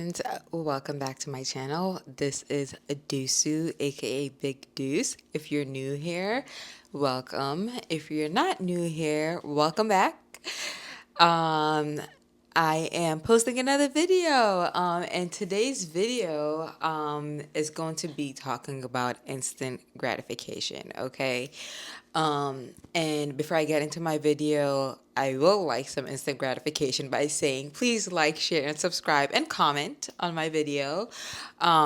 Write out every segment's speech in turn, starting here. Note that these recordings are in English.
friends, welcome back to my channel. This is Dusu, aka Big Deuce. If you're new here, welcome. If you're not new here, welcome back. Um, I am posting another video, and today's video is going to be talking about instant gratification, okay? And before I get into my video, I will like some instant gratification by saying please like, share, and subscribe and comment on my video.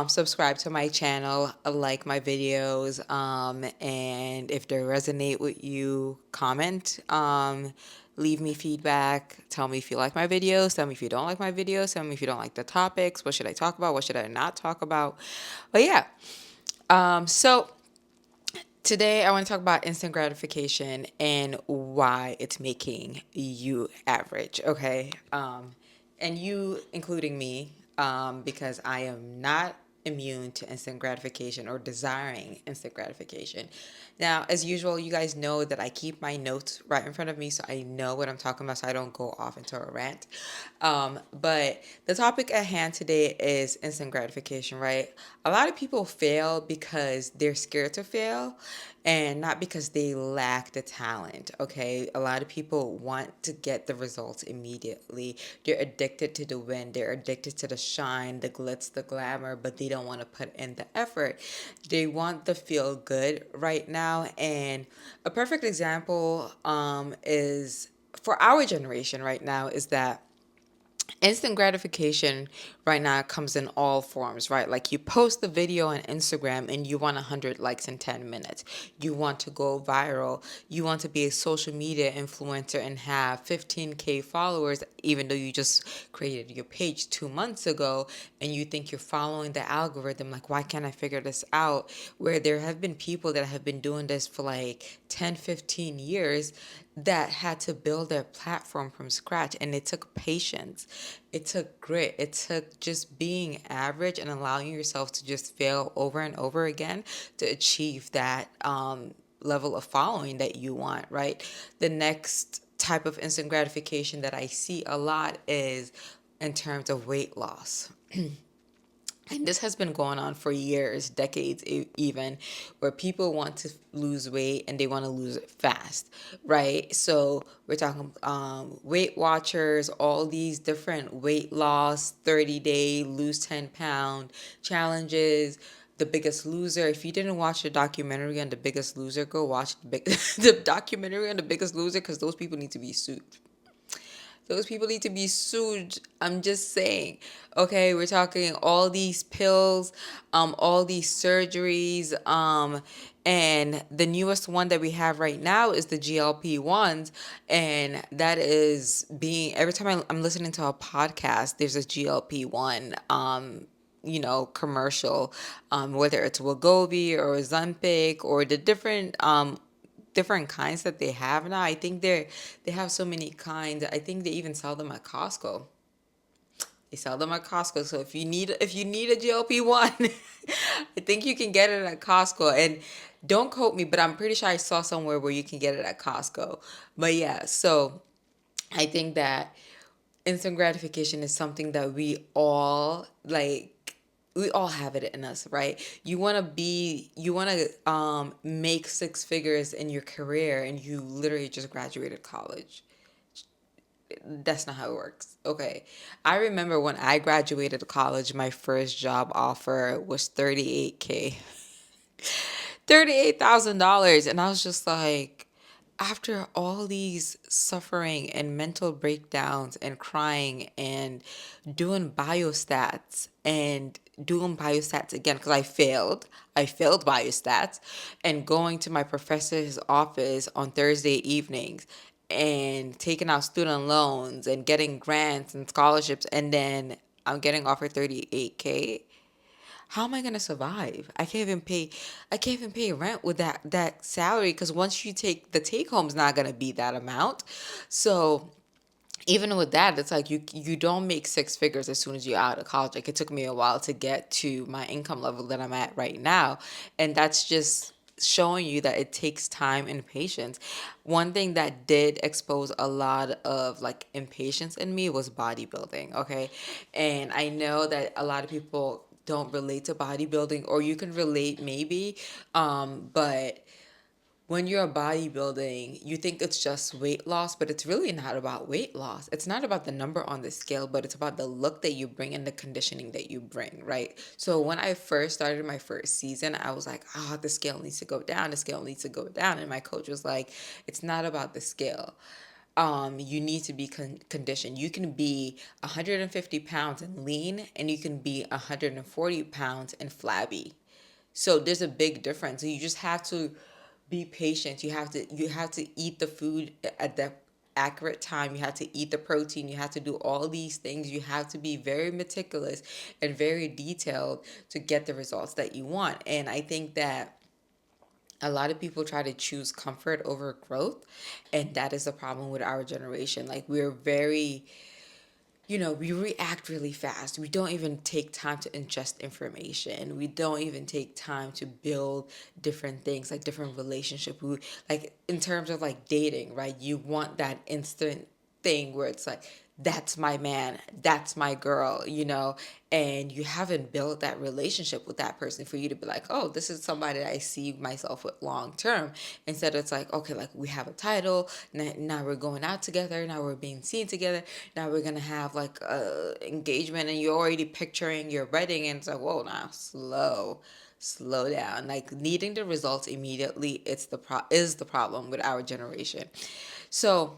Subscribe to my channel, like my videos, and if they resonate with you, comment. Leave me feedback. Tell me if you like my videos. Tell me if you don't like my videos. Tell me if you don't like the topics. What should I talk about? What should I not talk about? But yeah. So today I want to talk about instant gratification and why it's making you average. Okay. And you, including me, because I am not immune to instant gratification or desiring instant gratification. Now, as usual, you guys know that I keep my notes right in front of me so I know what I'm talking about so I don't go off into a rant. But the topic at hand today is instant gratification, right? A lot of people fail because they're scared to fail and not because they lack the talent, okay? A lot of people want to get the results immediately. They're addicted to the win, they're addicted to the shine, the glitz, the glamour, but they don't want to put in the effort. They want the feel good right now. And a perfect example is for our generation right now is that instant gratification right now comes in all forms, right? Like you post the video on Instagram and you want 100 likes in 10 minutes. You want to go viral. You want to be a social media influencer and have 15K followers, even though you just created your page 2 months ago and you think you're following the algorithm. Like, why can't I figure this out? Where there have been people that have been doing this for like 10, 15 years that had to build their platform from scratch, and it took patience, it took grit, it took just being average and allowing yourself to just fail over and over again to achieve that level of following that you want, right? The next type of instant gratification that I see a lot is in terms of weight loss. And this has been going on for years, decades even, where people want to lose weight and they want to lose it fast, right? So we're talking Weight Watchers, all these different weight loss, 30-day, lose 10-pound challenges. The Biggest Loser. If you didn't watch the documentary on The Biggest Loser, go watch the documentary on The Biggest Loser, because those people need to be sued. Those people need to be sued. I'm just saying. Okay, we're talking all these pills, all these surgeries, and the newest one that we have right now is the GLP-1s, and that is being every time I'm listening to a podcast, there's a GLP-1 commercial, whether it's Wegovy or Ozempic or the different kinds that they have now. I think they have so many kinds. I think they even sell them at Costco. They sell them at Costco. So if you need a GLP-1, I think you can get it at Costco. And don't quote me, but I'm pretty sure I saw somewhere where you can get it at Costco. But yeah, so I think that instant gratification is something that we all have it in us, right? You want to make six figures in your career and you literally just graduated college. That's not how it works. Okay. I remember when I graduated college, my first job offer was 38K. $38,000. And I was just like, after all these suffering and mental breakdowns and crying and doing biostats again because I failed biostats, and going to my professor's office on Thursday evenings and taking out student loans and getting grants and scholarships, and then I'm getting offered 38K. How am I gonna survive? I can't even pay rent with that salary, because once you take home's not gonna be that amount. So even with that, it's like you don't make six figures as soon as you're out of college. Like, it took me a while to get to my income level that I'm at right now, and that's just showing you that it takes time and patience. One thing that did expose a lot of like impatience in me was bodybuilding, okay? And I know that a lot of people don't relate to bodybuilding, or you can relate maybe, but when you're bodybuilding, you think it's just weight loss, but it's really not about weight loss. It's not about the number on the scale, but it's about the look that you bring and the conditioning that you bring, right? So when I first started my first season, I was like, oh, the scale needs to go down, the scale needs to go down. And my coach was like, it's not about the scale. You need to be conditioned. You can be 150 pounds and lean, and you can be 140 pounds and flabby. So there's a big difference. You just have to be patient. You have to eat the food at the accurate time. You have to eat the protein. You have to do all these things. You have to be very meticulous and very detailed to get the results that you want. And I think that a lot of people try to choose comfort over growth, and that is the problem with our generation. Like, we're very, we react really fast. We don't even take time to ingest information. We don't even take time to build different things, like different relationship. Like, in terms of like dating, right? You want that instant thing where it's like, that's my man, that's my girl, and you haven't built that relationship with that person for you to be like, oh, this is somebody that I see myself with long term. Instead, it's like, okay, like, we have a title, now we're going out together, now we're being seen together, now we're gonna have like a engagement, and you're already picturing your wedding, and it's like, whoa, now slow down. Like, needing the results immediately, is the problem with our generation. So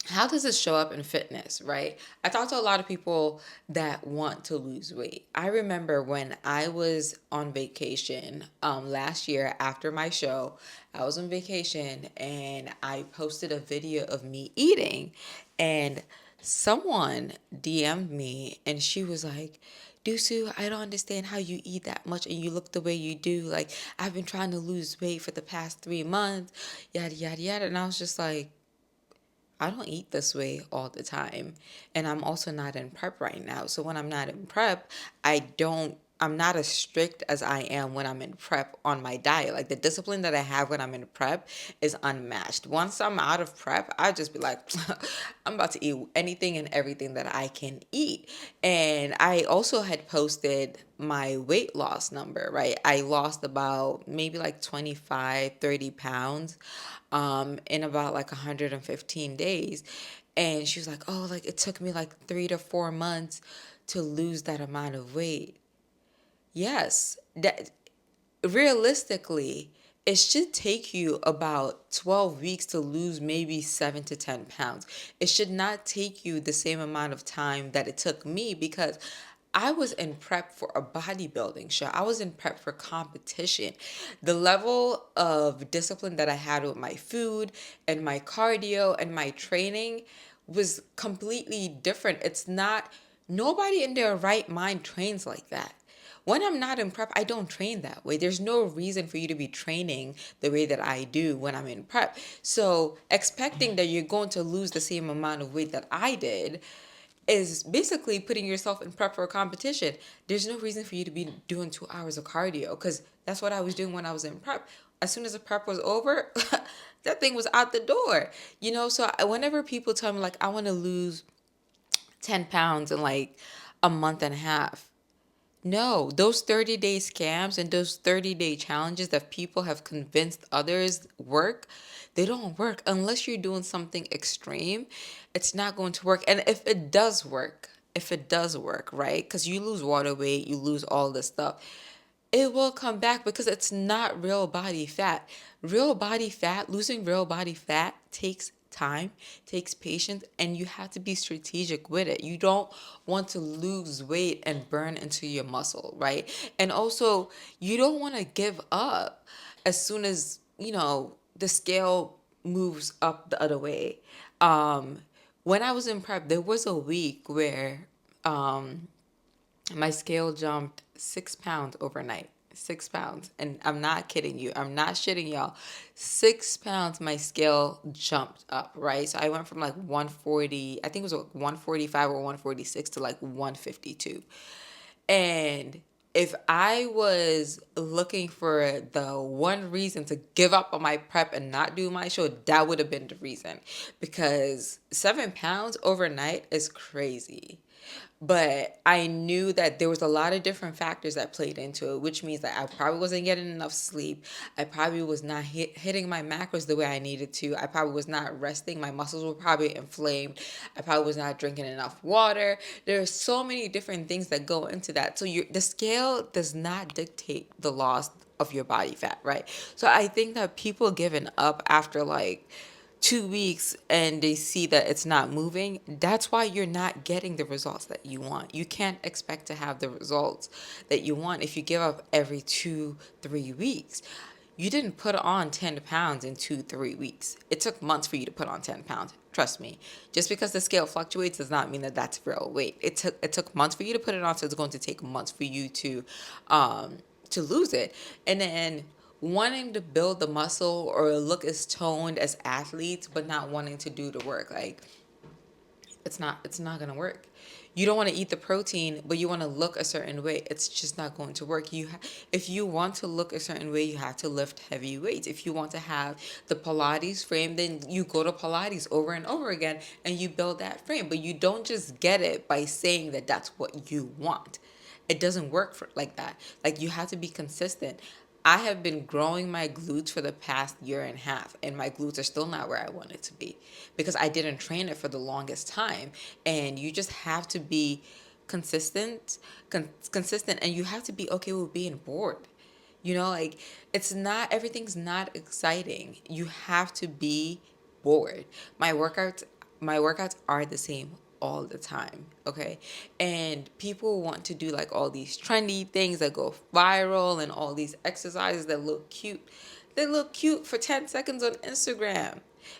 how does this show up in fitness, right? I talk to a lot of people that want to lose weight. I remember when I was on vacation last year after my show, I was on vacation and I posted a video of me eating, and someone DM'd me and she was like, Dusu, I don't understand how you eat that much and you look the way you do. Like, I've been trying to lose weight for the past 3 months, yada, yada, yada. And I was just like, I don't eat this way all the time. And I'm also not in prep right now. So when I'm not in prep, I'm not as strict as I am when I'm in prep on my diet. Like, the discipline that I have when I'm in prep is unmatched. Once I'm out of prep, I just be like, I'm about to eat anything and everything that I can eat. And I also had posted my weight loss number, right? I lost about maybe like 25, 30 pounds in about like 115 days. And she was like, oh, like, it took me like 3 to 4 months to lose that amount of weight. Yes, that realistically, it should take you about 12 weeks to lose maybe 7 to 10 pounds. It should not take you the same amount of time that it took me, because I was in prep for a bodybuilding show. I was in prep for competition. The level of discipline that I had with my food and my cardio and my training was completely different. It's not, nobody in their right mind trains like that. When I'm not in prep, I don't train that way. There's no reason for you to be training the way that I do when I'm in prep. So expecting that you're going to lose the same amount of weight that I did is basically putting yourself in prep for a competition. There's no reason for you to be doing 2 hours of cardio, because that's what I was doing when I was in prep. As soon as the prep was over, that thing was out the door. So whenever people tell me, like, I want to lose 10 pounds in like a month and a half, no, those 30-day scams and those 30-day challenges that people have convinced others work, they don't work unless you're doing something extreme. It's not going to work. And if it does work, right? Because you lose water weight, you lose all this stuff, it will come back, because it's not real body fat. Losing real body fat takes time, takes patience, and you have to be strategic with it. You don't want to lose weight and burn into your muscle, right? And also, you don't want to give up as soon as, the scale moves up the other way. Um, when I was in prep, there was a week where my scale jumped 6 pounds overnight. 6 pounds. And I'm not kidding you. I'm not shitting y'all. 6 pounds, my scale jumped up, right? So I went from like 140, I think it was like 145 or 146 to like 152. And if I was looking for the one reason to give up on my prep and not do my show, that would have been the reason. Because 7 pounds overnight is crazy. But I knew that there was a lot of different factors that played into it, which means that I probably wasn't getting enough sleep. I probably was not hitting my macros the way I needed to. I probably was not resting. My muscles were probably inflamed. I probably was not drinking enough water. There are so many different things that go into that. So the scale does not dictate the loss of your body fat, right? So I think that people giving up after like 2 weeks and they see that it's not moving, that's why you're not getting the results that you want. You can't expect to have the results that you want if you give up every 2, 3 weeks. You didn't put on 10 pounds in 2, 3 weeks. It took months for you to put on 10 pounds. Trust me. Just because the scale fluctuates does not mean that that's real weight. It took months for you to put it on, so it's going to take months for you to lose it. And then wanting to build the muscle or look as toned as athletes, but not wanting to do the work, like it's not gonna work. You don't want to eat the protein, but you want to look a certain way. It's just not going to work. If you want to look a certain way, you have to lift heavy weights. If you want to have the Pilates frame, then you go to Pilates over and over again and you build that frame. But you don't just get it by saying that that's what you want. It doesn't work like that. Like, you have to be consistent. I have been growing my glutes for the past year and a half, and my glutes are still not where I want it to be because I didn't train it for the longest time. And you just have to be consistent, and you have to be okay with being bored. Like, everything's not exciting. You have to be bored. My workouts are the same all the time, okay? And people want to do like all these trendy things that go viral and all these exercises that look cute. They look cute for 10 seconds on Instagram.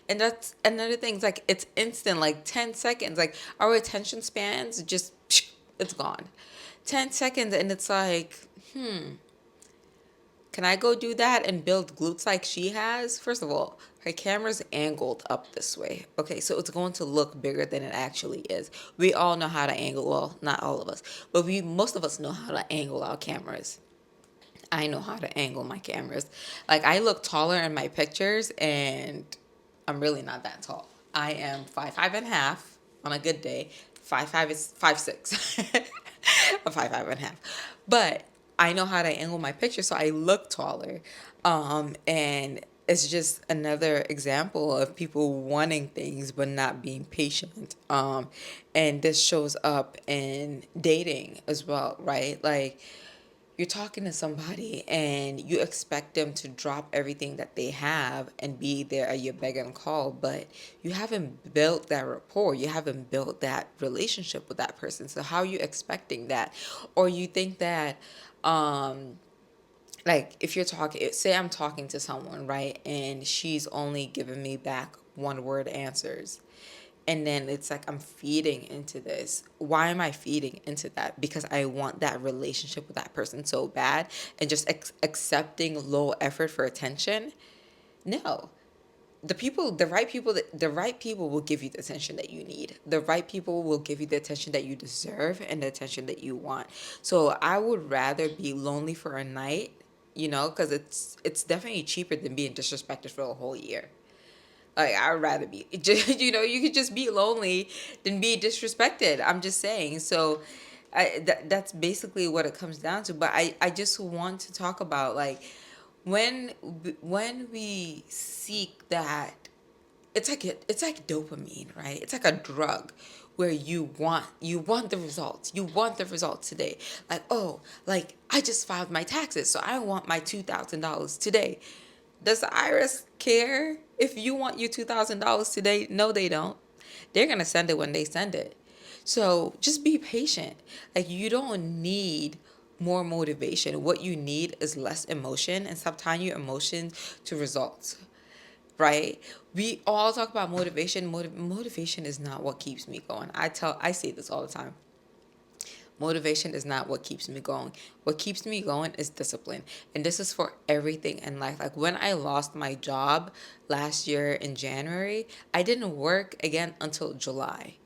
And that's another thing. It's like it's instant, like 10 seconds. Like, our attention spans just it's gone. 10 seconds, and it's like, can I go do that and build glutes like she has? First of all, her camera's angled up this way. Okay, so it's going to look bigger than it actually is. We all know how to angle, well, not all of us, but most of us know how to angle our cameras. I know how to angle my cameras. Like, I look taller in my pictures, and I'm really not that tall. I am 5'5.5" on a good day. 5'5" is 5'6". I'm 5'5.5". But I know how to angle my picture, so I look taller. And it's just another example of people wanting things but not being patient. And this shows up in dating as well, right? Like, you're talking to somebody and you expect them to drop everything that they have and be there at your beck and call, but you haven't built that rapport. You haven't built that relationship with that person. So how are you expecting that? Or you think that, like, if you're talking, say I'm talking to someone, right, and she's only giving me back one word answers. And then it's like, I'm feeding into this. Why am I feeding into that? Because I want that relationship with that person so bad, and just accepting low effort for attention. No. The right people will give you the attention that you need. The right people will give you the attention that you deserve and the attention that you want. So I would rather be lonely for a night, because it's definitely cheaper than being disrespected for a whole year. Like, I'd rather be, just, you could just be lonely than be disrespected. I'm just saying. So that's basically what it comes down to. But I just want to talk about, like, when we seek that, it's like dopamine, right? It's like a drug where you want the results. You want the results today. Like, oh, like, I just filed my taxes, so I want my $2,000 today. Does the IRS care if you want your $2,000 today? No, they don't. They're going to send it when they send it. So just be patient. Like, you don't need more motivation. What you need is less emotion, and stop tying your emotions to results, right? We all talk about motivation. Motivation is not what keeps me going. I say this all the time. Motivation is not what keeps me going. What keeps me going is discipline. And this is for everything in life. Like, when I lost my job last year in January, I didn't work again until July,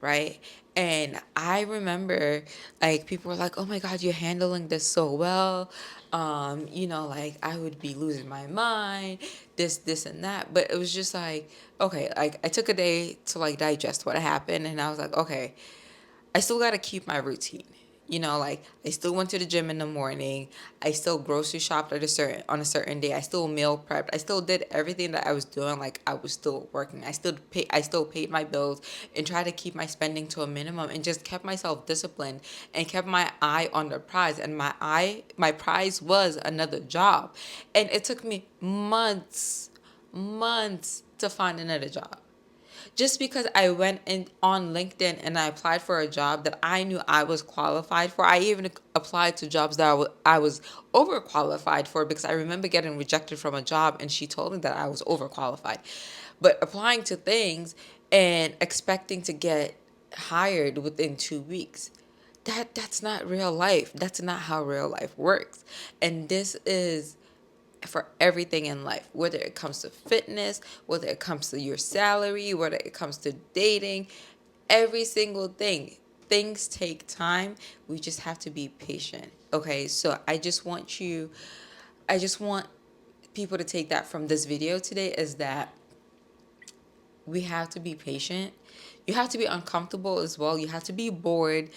right? And I remember, like, people were like, "Oh my God, you're handling this so well." Like, I would be losing my mind, this, and that. But it was just like, okay, like, I took a day to, like, digest what happened. And I was like, okay, I still got to keep my routine. Like, I still went to the gym in the morning. I still grocery shopped on a certain day. I still meal prepped. I still did everything that I was doing. Like, I was still working. I still paid my bills and tried to keep my spending to a minimum and just kept myself disciplined and kept my eye on the prize. And my prize was another job. And it took me months to find another job, just because I went in on LinkedIn and I applied for a job that I knew I was qualified for. I even applied to jobs that I was overqualified for, because I remember getting rejected from a job and she told me that I was overqualified. But applying to things and expecting to get hired within 2 weeks, that's not real life. That's not how real life works. And this is for everything in life, whether it comes to fitness, whether it comes to your salary, whether it comes to dating, every single thing. Things take time. We just have to be patient. Okay, so I just want people to take that from this video today, is that we have to be patient. You have to be uncomfortable as well. You have to be bored,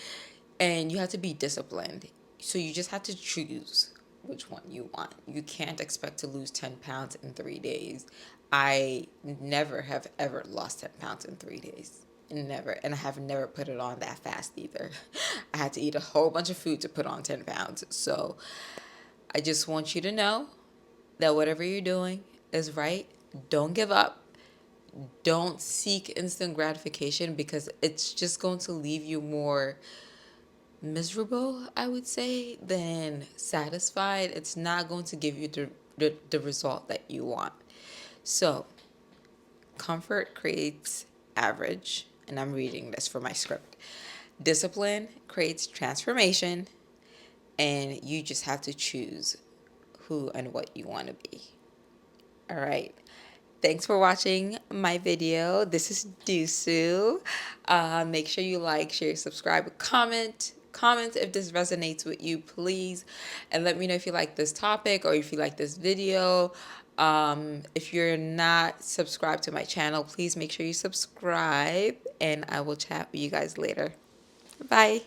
and you have to be disciplined. So you just have to choose which one you want. You can't expect to lose 10 pounds in 3 days. I never have ever lost 10 pounds in 3 days. Never. And I have never put it on that fast either. I had to eat a whole bunch of food to put on 10 pounds. So I just want you to know that whatever you're doing is right. Don't give up. Don't seek instant gratification, because it's just going to leave you more miserable, I would say, than satisfied. It's not going to give you the result that you want. So, comfort creates average, and I'm reading this for my script. Discipline creates transformation, and you just have to choose who and what you want to be. All right. Thanks for watching my video. This is Dusu. Make sure you like, share, subscribe, comment if this resonates with you, please. And let me know if you like this topic or if you like this video. If you're not subscribed to my channel, please make sure you subscribe. And I will chat with you guys later. Bye.